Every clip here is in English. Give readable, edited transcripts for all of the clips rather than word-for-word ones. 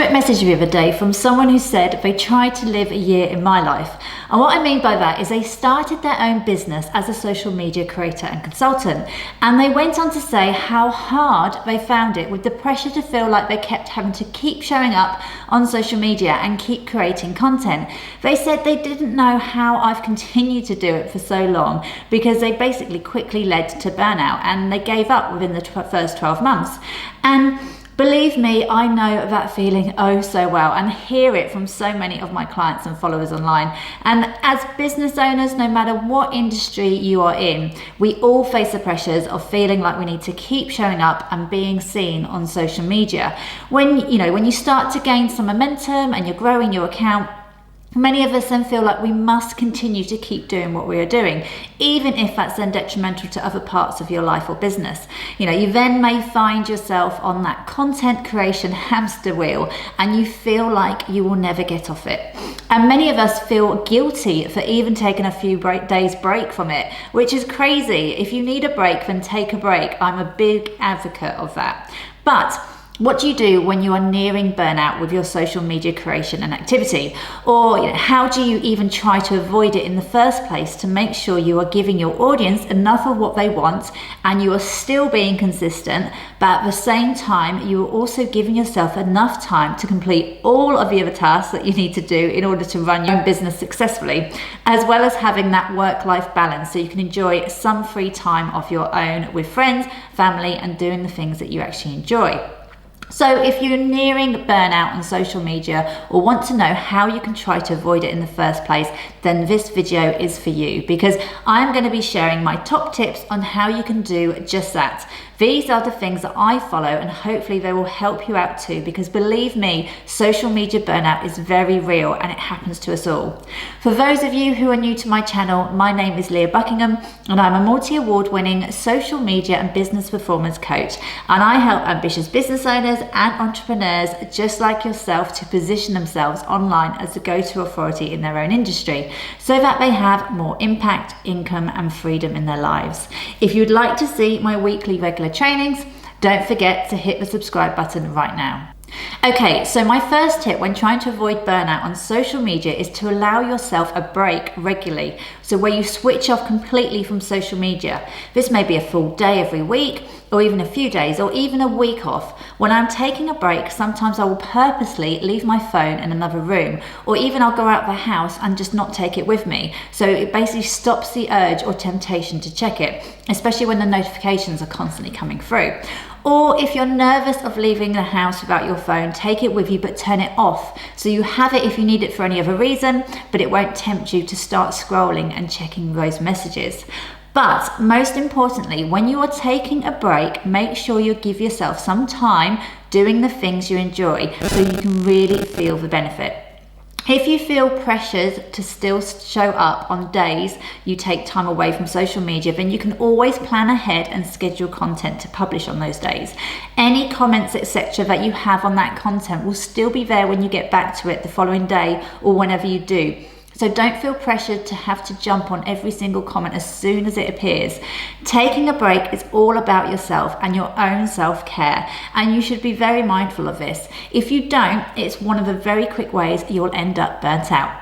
direct message the other day from someone who said they tried to live a year in my life. And what I mean by that is they started their own business as a social media creator and consultant. And they went on to say how hard they found it with the pressure to feel like they kept having to keep showing up on social media and keep creating content. They said they didn't know how I've continued to do it for so long because they basically quickly led to burnout and they gave up within the first 12 months. And believe me, I know that feeling oh so well and hear it from so many of my clients and followers online. And as business owners, no matter what industry you are in, we all face the pressures of feeling like we need to keep showing up and being seen on social media. When you start to gain some momentum and you're growing your account, many of us then feel like we must continue to keep doing what we are doing, even if that's then detrimental to other parts of your life or business. You then may find yourself on that content creation hamster wheel and you feel like you will never get off it. And many of us feel guilty for even taking a few days break from it, which is crazy. If you need a break, then take a break. I'm a big advocate of that. But what do you do when you are nearing burnout with your social media creation and activity? Or how do you even try to avoid it in the first place to make sure you are giving your audience enough of what they want and you are still being consistent, but at the same time, you are also giving yourself enough time to complete all of the other tasks that you need to do in order to run your own business successfully, as well as having that work-life balance so you can enjoy some free time of your own with friends, family, and doing the things that you actually enjoy. So if you're nearing burnout on social media or want to know how you can try to avoid it in the first place, then this video is for you because I'm going to be sharing my top tips on how you can do just that. These are the things that I follow and hopefully they will help you out too, because believe me, social media burnout is very real and it happens to us all. For those of you who are new to my channel, my name is Leah Buckingham and I'm a multi-award winning social media and business performance coach, and I help ambitious business owners and entrepreneurs just like yourself to position themselves online as the go-to authority in their own industry so that they have more impact, income and freedom in their lives. If you'd like to see my weekly regular trainings, don't forget to hit the subscribe button right now. Okay, so my first tip when trying to avoid burnout on social media is to allow yourself a break regularly. So where you switch off completely from social media. This may be a full day every week, or even a few days, or even a week off. When I'm taking a break, sometimes I will purposely leave my phone in another room, or even I'll go out the house and just not take it with me. So it basically stops the urge or temptation to check it, especially when the notifications are constantly coming through. Or if you're nervous of leaving the house without your phone, take it with you but turn it off. So you have it if you need it for any other reason, but it won't tempt you to start scrolling and checking those messages. But most importantly, when you are taking a break, make sure you give yourself some time doing the things you enjoy so you can really feel the benefit. If you feel pressured to still show up on days you take time away from social media, then you can always plan ahead and schedule content to publish on those days. Any comments, etc. that you have on that content will still be there when you get back to it the following day or whenever you do. So don't feel pressured to have to jump on every single comment as soon as it appears. Taking a break is all about yourself and your own self-care, and you should be very mindful of this. If you don't, it's one of the very quick ways you'll end up burnt out.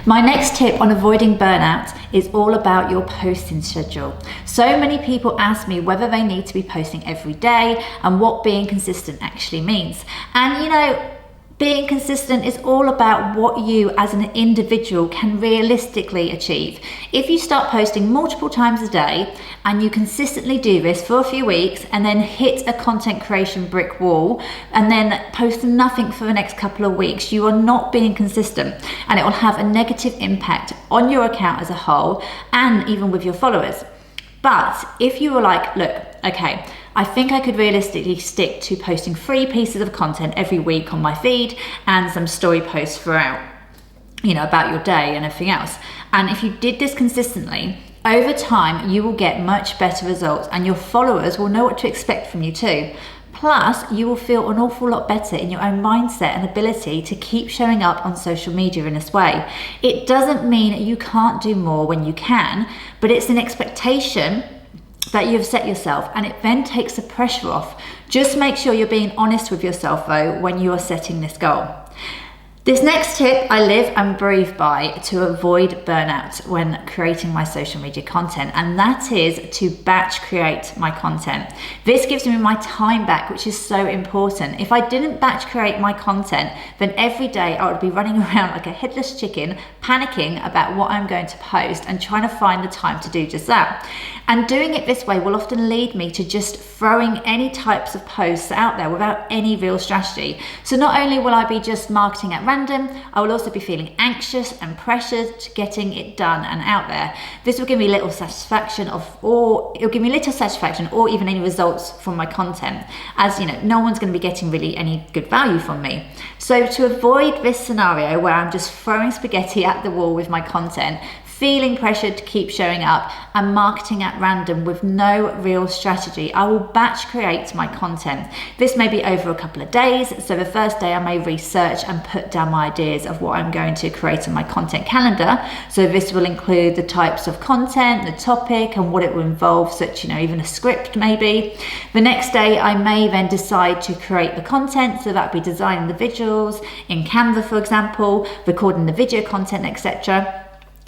My next tip on avoiding burnout is all about your posting schedule. So many people ask me whether they need to be posting every day and what being consistent actually means. And being consistent is all about what you as an individual can realistically achieve. If you start posting multiple times a day and you consistently do this for a few weeks and then hit a content creation brick wall and then post nothing for the next couple of weeks, you are not being consistent and it will have a negative impact on your account as a whole and even with your followers. But if you were like, look, okay, I think I could realistically stick to posting 3 pieces of content every week on my feed and some story posts throughout, about your day and everything else. And if you did this consistently, over time, you will get much better results and your followers will know what to expect from you too. Plus, you will feel an awful lot better in your own mindset and ability to keep showing up on social media in this way. It doesn't mean you can't do more when you can, but it's an expectation that you've set yourself, and it then takes the pressure off. Just make sure you're being honest with yourself though when you are setting this goal. This next tip I live and breathe by to avoid burnout when creating my social media content, and that is to batch create my content. This gives me my time back, which is so important. If I didn't batch create my content, then every day I would be running around like a headless chicken, panicking about what I'm going to post and trying to find the time to do just that. And doing it this way will often lead me to just throwing any types of posts out there without any real strategy. So not only will I be just marketing at random, I will also be feeling anxious and pressured to getting it done and out there. This will give me little satisfaction or even any results from my content, as you know, no one's going to be getting really any good value from me. So to avoid this scenario where I'm just throwing spaghetti at the wall with my content, feeling pressured to keep showing up and marketing at random with no real strategy, I will batch create my content. This may be over a couple of days. So the first day I may research and put down my ideas of what I'm going to create in my content calendar. So this will include the types of content, the topic, and what it will involve, such, even a script maybe. The next day I may then decide to create the content. So that would be designing the visuals in Canva, for example, recording the video content, etc.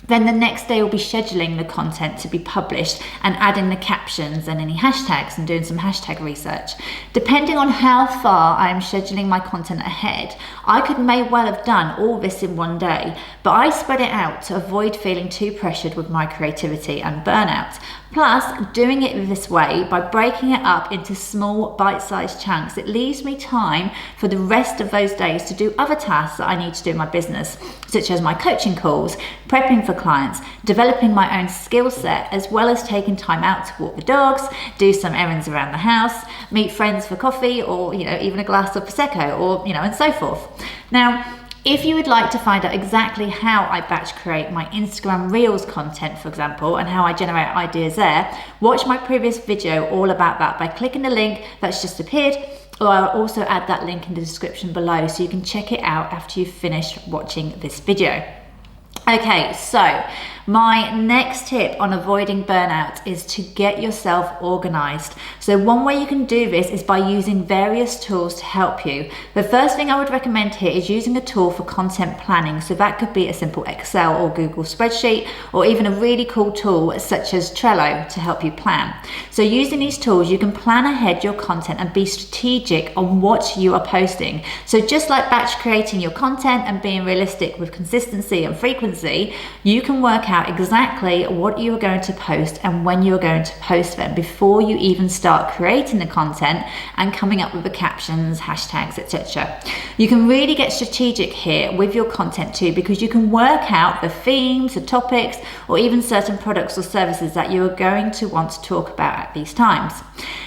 Then the next day we'll be scheduling the content to be published and adding the captions and any hashtags and doing some hashtag research. Depending on how far I am scheduling my content ahead, I may well have done all this in one day, but I spread it out to avoid feeling too pressured with my creativity and burnout. Plus, doing it this way, by breaking it up into small bite-sized chunks, it leaves me time for the rest of those days to do other tasks that I need to do in my business, such as my coaching calls, prepping for clients, developing my own skill set, as well as taking time out to walk the dogs, do some errands around the house, meet friends for coffee, or even a glass of Prosecco, or and so forth. Now, if you would like to find out exactly how I batch create my Instagram Reels content, for example, and how I generate ideas there, watch my previous video all about that by clicking the link that's just appeared, or I'll also add that link in the description below so you can check it out after you've finished watching this video. Okay, so my next tip on avoiding burnout is to get yourself organized. So one way you can do this is by using various tools to help you. The first thing I would recommend here is using a tool for content planning. So that could be a simple Excel or Google spreadsheet, or even a really cool tool such as Trello to help you plan. So using these tools, you can plan ahead your content and be strategic on what you are posting. So just like batch creating your content and being realistic with consistency and frequency, you can work out exactly what you are going to post and when you are going to post them before you even start creating the content and coming up with the captions, hashtags, etc. You can really get strategic here with your content too, because you can work out the themes, the topics, or even certain products or services that you are going to want to talk about at these times.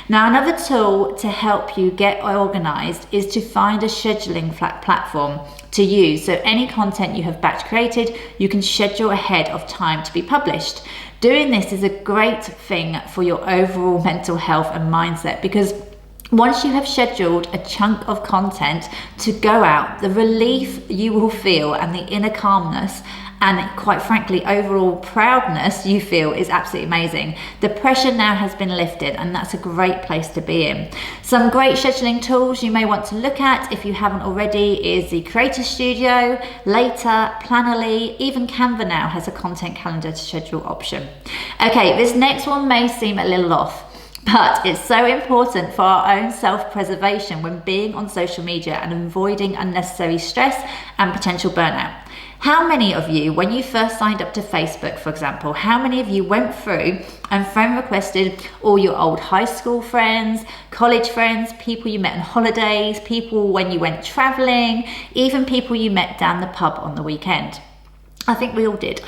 Now, another tool to help you get organized is to find a scheduling platform to use. So any content you have batch created, you can schedule ahead of time to be published. Doing this is a great thing for your overall mental health and mindset, because once you have scheduled a chunk of content to go out, the relief you will feel and the inner calmness and quite frankly overall proudness you feel is absolutely amazing. The pressure now has been lifted, and that's a great place to be in. Some great scheduling tools you may want to look at if you haven't already is the Creator Studio, Later, Plannerly, even Canva now has a content calendar to schedule option. Okay, this next one may seem a little off, but it's so important for our own self-preservation when being on social media and avoiding unnecessary stress and potential burnout. How many of you, when you first signed up to Facebook, for example, how many of you went through and friend requested all your old high school friends, college friends, people you met on holidays, people when you went traveling, even people you met down the pub on the weekend? I think we all did.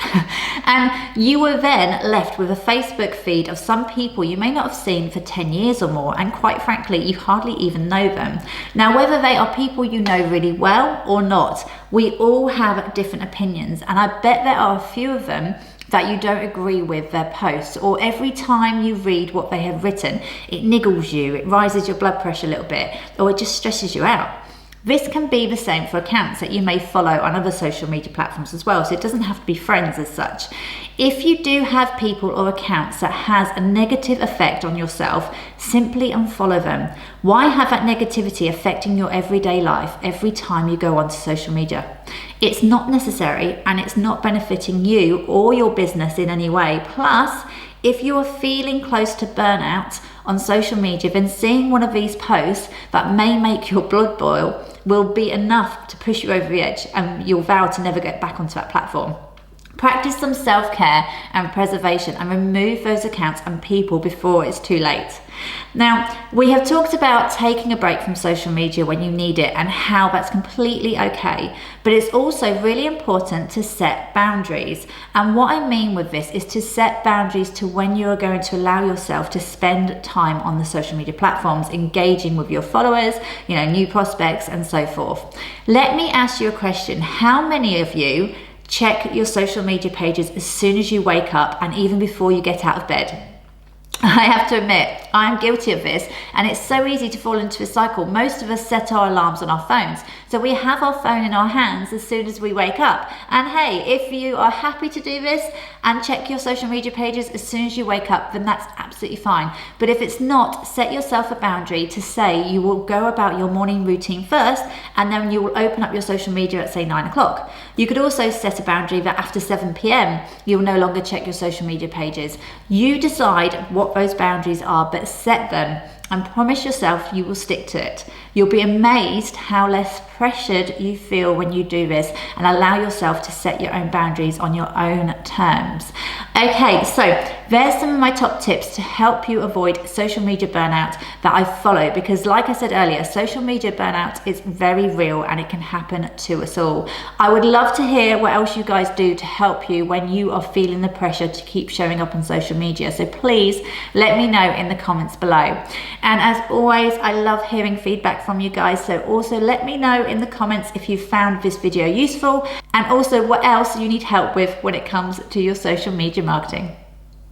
And you were then left with a Facebook feed of some people you may not have seen for 10 years or more, and quite frankly, you hardly even know them. Now, whether they are people you know really well or not, we all have different opinions, and I bet there are a few of them that you don't agree with their posts, or every time you read what they have written, it niggles you, it rises your blood pressure a little bit, or it just stresses you out. This can be the same for accounts that you may follow on other social media platforms as well, so it doesn't have to be friends as such. If you do have people or accounts that has a negative effect on yourself, simply unfollow them. Why have that negativity affecting your everyday life every time you go onto social media? It's not necessary and it's not benefiting you or your business in any way. Plus, if you are feeling close to burnout on social media, then seeing one of these posts that may make your blood boil will be enough to push you over the edge, and you'll vow to never get back onto that platform. Practice some self-care and preservation and remove those accounts and people before it's too late. Now, we have talked about taking a break from social media when you need it and how that's completely okay, but it's also really important to set boundaries. And what I mean with this is to set boundaries to when you are going to allow yourself to spend time on the social media platforms, engaging with your followers, new prospects and so forth. Let me ask you a question. How many of you check your social media pages as soon as you wake up and even before you get out of bed? I have to admit, I'm guilty of this, and it's so easy to fall into a cycle. Most of us set our alarms on our phones, so we have our phone in our hands as soon as we wake up. And hey, if you are happy to do this and check your social media pages as soon as you wake up, then that's absolutely fine. But if it's not, set yourself a boundary to say you will go about your morning routine first, and then you will open up your social media at say 9 o'clock. You could also set a boundary that after 7 p.m. you'll no longer check your social media pages. You decide what those boundaries are, but set them and promise yourself you will stick to it. You'll be amazed how less pressured you feel when you do this and allow yourself to set your own boundaries on your own terms. Okay, so there's some of my top tips to help you avoid social media burnout that I follow, because like I said earlier, social media burnout is very real and it can happen to us all. I would love to hear what else you guys do to help you when you are feeling the pressure to keep showing up on social media. So please let me know in the comments below. And as always, I love hearing feedback from you guys, so also let me know in the comments if you found this video useful and also what else you need help with when it comes to your social media marketing.